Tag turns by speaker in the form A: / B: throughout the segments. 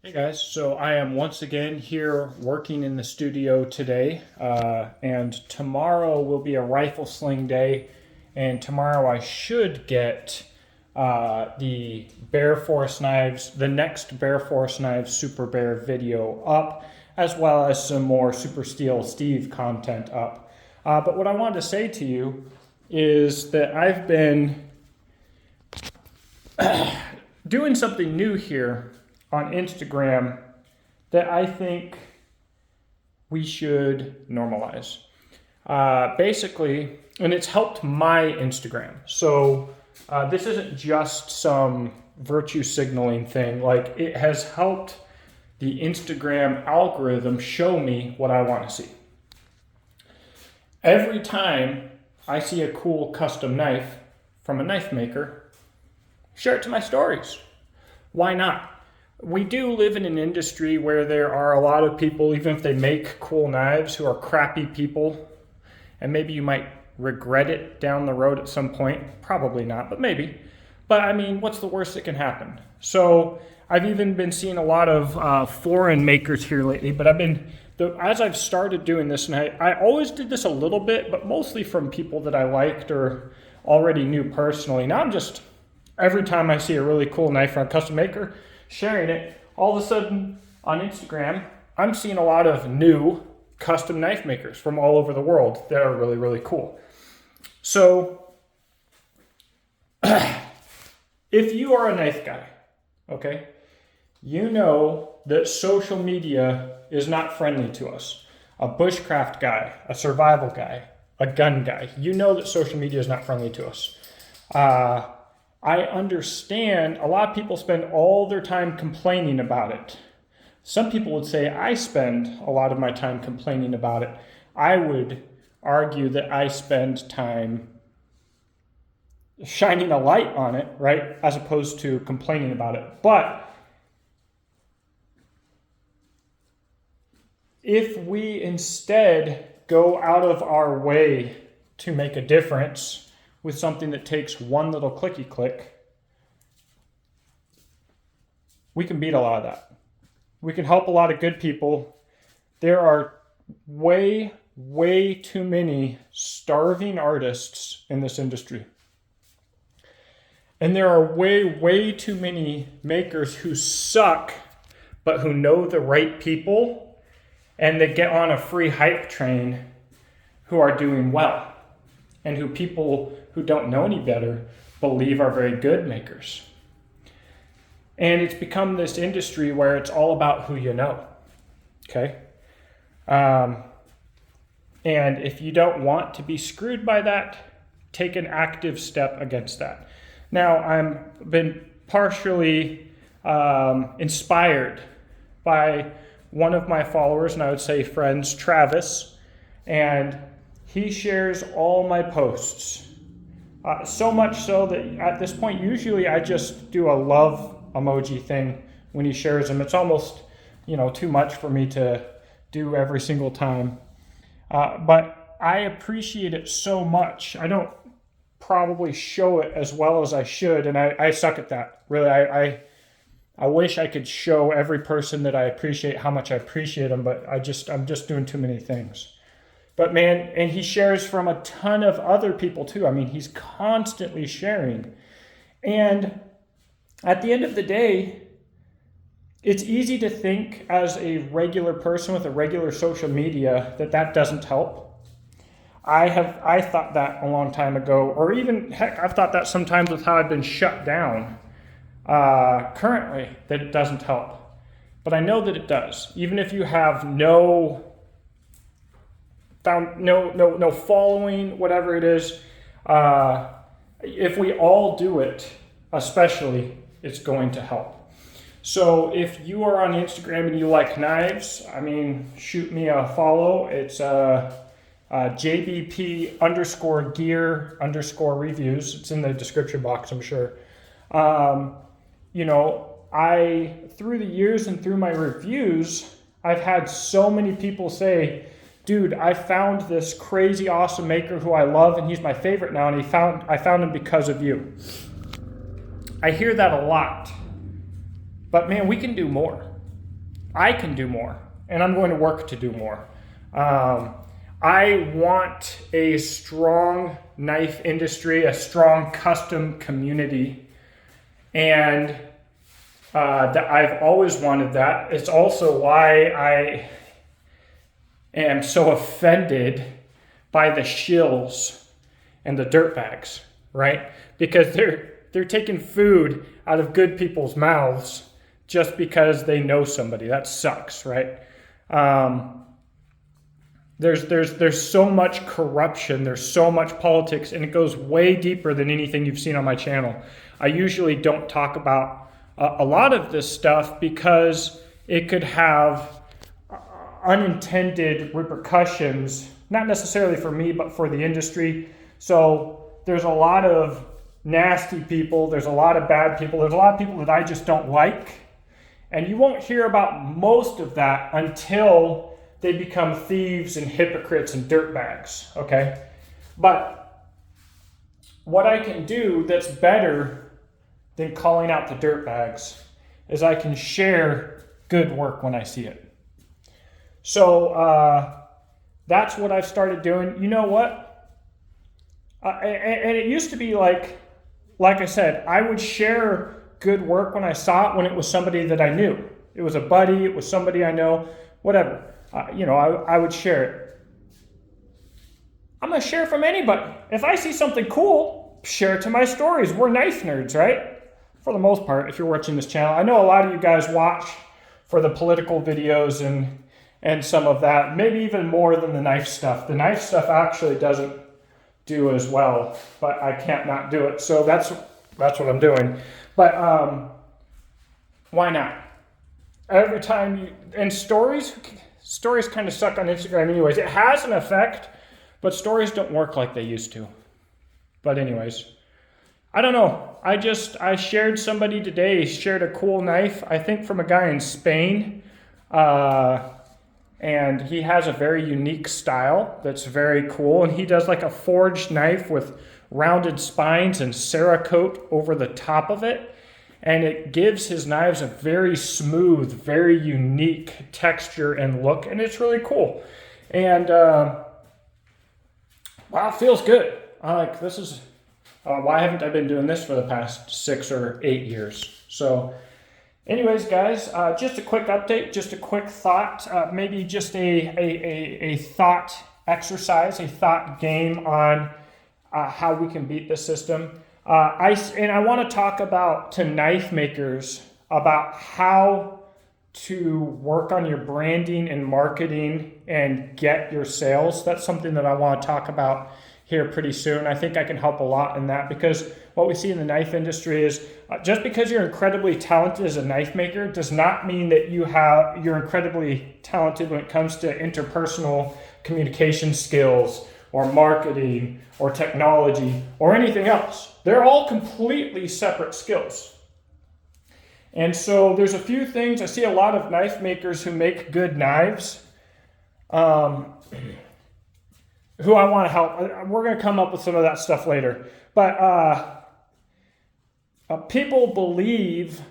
A: Hey guys, so I am once again here working in the studio today, and tomorrow will be a rifle sling day, and tomorrow I should get the Bear Force Knives, the next Bear Force Knives Super Bear video up, as well as some more Super Steel Steve content up. But what I wanted to say to you is that I've been doing something new here on Instagram that I think we should normalize. Basically, and it's helped my Instagram. So this isn't just some virtue signaling thing. Like, it has helped the Instagram algorithm show me what I want to see. Every time I see a cool custom knife from a knife maker, share it to my stories. Why not? We do live in an industry where there are a lot of people, even if they make cool knives, who are crappy people. And maybe you might regret it down the road at some point. Probably not, but maybe. But I mean, what's the worst that can happen? So I've even been seeing a lot of foreign makers here lately, but as I've started doing this, and I always did this a little bit, but mostly from people that I liked or already knew personally. Now I'm just, every time I see a really cool knife from a custom maker, sharing it, all of a sudden on Instagram, I'm seeing a lot of new custom knife makers from all over the world that are really, really cool. So if you are a knife guy, okay, you know that social media is not friendly to us. A bushcraft guy, a survival guy, a gun guy, you know that social media is not friendly to us. I understand a lot of people spend all their time complaining about it. Some people would say I spend a lot of my time complaining about it. I would argue that I spend time shining a light on it, right, as opposed to complaining about it. But if we instead go out of our way to make a difference with something that takes one little clicky click, we can beat a lot of that. We can help a lot of good people. There are way, way too many starving artists in this industry. And there are way, way too many makers who suck, but who know the right people, and they get on a free hype train, who are doing well, and who people who don't know any better believe are very good makers. And it's become this industry where it's all about who you know, okay? And if you don't want to be screwed by that, take an active step against that. Now, I've been partially inspired by one of my followers, and I would say friends, Travis, and he shares all my posts. So much so that at this point, usually I just do a love emoji thing when he shares them. It's almost, too much for me to do every single time. But I appreciate it so much. I don't probably show it as well as I should, and I suck at that. Really, I wish I could show every person that I appreciate how much I appreciate them, but I'm just doing too many things. But man, and he shares from a ton of other people too. I mean, he's constantly sharing. And at the end of the day, it's easy to think as a regular person with a regular social media that doesn't help. I thought that a long time ago, or even, heck, I've thought that sometimes with how I've been shut down currently, that it doesn't help. But I know that it does. Even if you have no following, whatever it is, if we all do it, especially, it's going to help. So if you are on Instagram and you like knives, shoot me a follow. It's JBP_gear_reviews. It's in the description box, I'm sure. Through the years and through my reviews, I've had so many people say, dude, I found this crazy awesome maker who I love, and he's my favorite now, and I found him because of you. I hear that a lot. But man, we can do more. I can do more, and I'm going to work to do more. I want a strong knife industry, a strong custom community, and I've always wanted that. It's also why I am so offended by the shills and the dirtbags, right? Because they're taking food out of good people's mouths just because they know somebody. That sucks, right? There's so much corruption, there's so much politics, and it goes way deeper than anything you've seen on my channel. I usually don't talk about a lot of this stuff because it could have unintended repercussions, not necessarily for me, but for the industry. So there's a lot of nasty people, there's a lot of bad people, there's a lot of people that I just don't like. And you won't hear about most of that until they become thieves and hypocrites and dirtbags, okay? But what I can do that's better than calling out the dirtbags is I can share good work when I see it. So that's what I've started doing. You know what? And it used to be like I said, I would share good work when I saw it when it was somebody that I knew. It was a buddy, it was somebody I know, whatever. I would share it. I'm going to share from anybody. If I see something cool, share it to my stories. We're knife nerds, right? For the most part, if you're watching this channel. I know a lot of you guys watch for the political videos and some of that, maybe even more than the knife stuff. The knife stuff actually doesn't do as well, but I can't not do it. So that's what I'm doing. But why not? Every time stories kind of suck on Instagram anyways. It has an effect, but stories don't work like they used to. But anyways, I don't know. I shared somebody today, shared a cool knife, I think from a guy in Spain. And he has a very unique style that's very cool. And he does like a forged knife with rounded spines and Cerakote over the top of it. And it gives his knives a very smooth, very unique texture and look, and it's really cool. And wow, it feels good. This is why haven't I been doing this for the past 6 or 8 years? So, anyways, guys, just a quick update, just a quick thought, maybe just a thought exercise, a thought game on how we can beat this system. I want to talk to knife makers about how to work on your branding and marketing and get your sales. That's something that I want to talk about here pretty soon. I think I can help a lot in that because what we see in the knife industry is just because you're incredibly talented as a knife maker does not mean that you're incredibly talented when it comes to interpersonal communication skills or marketing or technology or anything else. They're all completely separate skills. And so there's a few things. I see a lot of knife makers who make good knives who I want to help. We're going to come up with some of that stuff later. But people believe,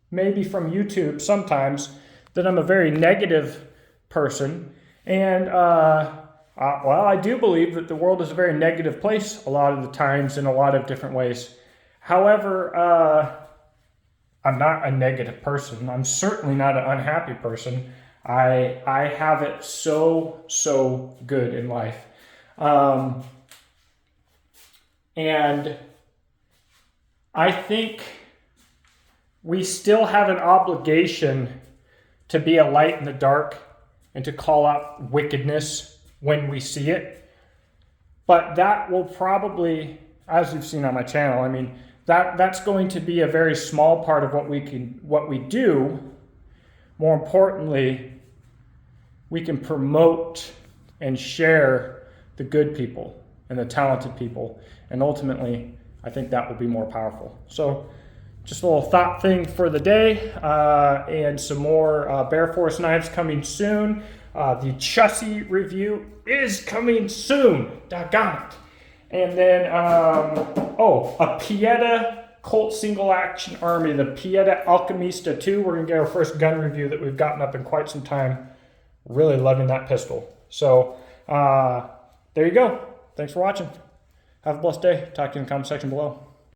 A: maybe from YouTube sometimes, that I'm a very negative person. And well, I do believe that the world is a very negative place a lot of the times in a lot of different ways. However, I'm not a negative person. I'm certainly not an unhappy person. I have it so good in life. And I think we still have an obligation to be a light in the dark and to call out wickedness when we see it. But that will probably, as you've seen on my channel, I mean, that's going to be a very small part of what we do. More importantly, we can promote and share the good people and the talented people. And ultimately, I think that will be more powerful. So just a little thought thing for the day, and some more Bear Force knives coming soon. The Chussie review is coming soon. Doggone it. And then, a Pieta Colt Single Action Army, the Pieta Alchemista 2. We're going to get our first gun review that we've gotten up in quite some time. Really loving that pistol. So there you go. Thanks for watching. Have a blessed day. Talk to you in the comment section below.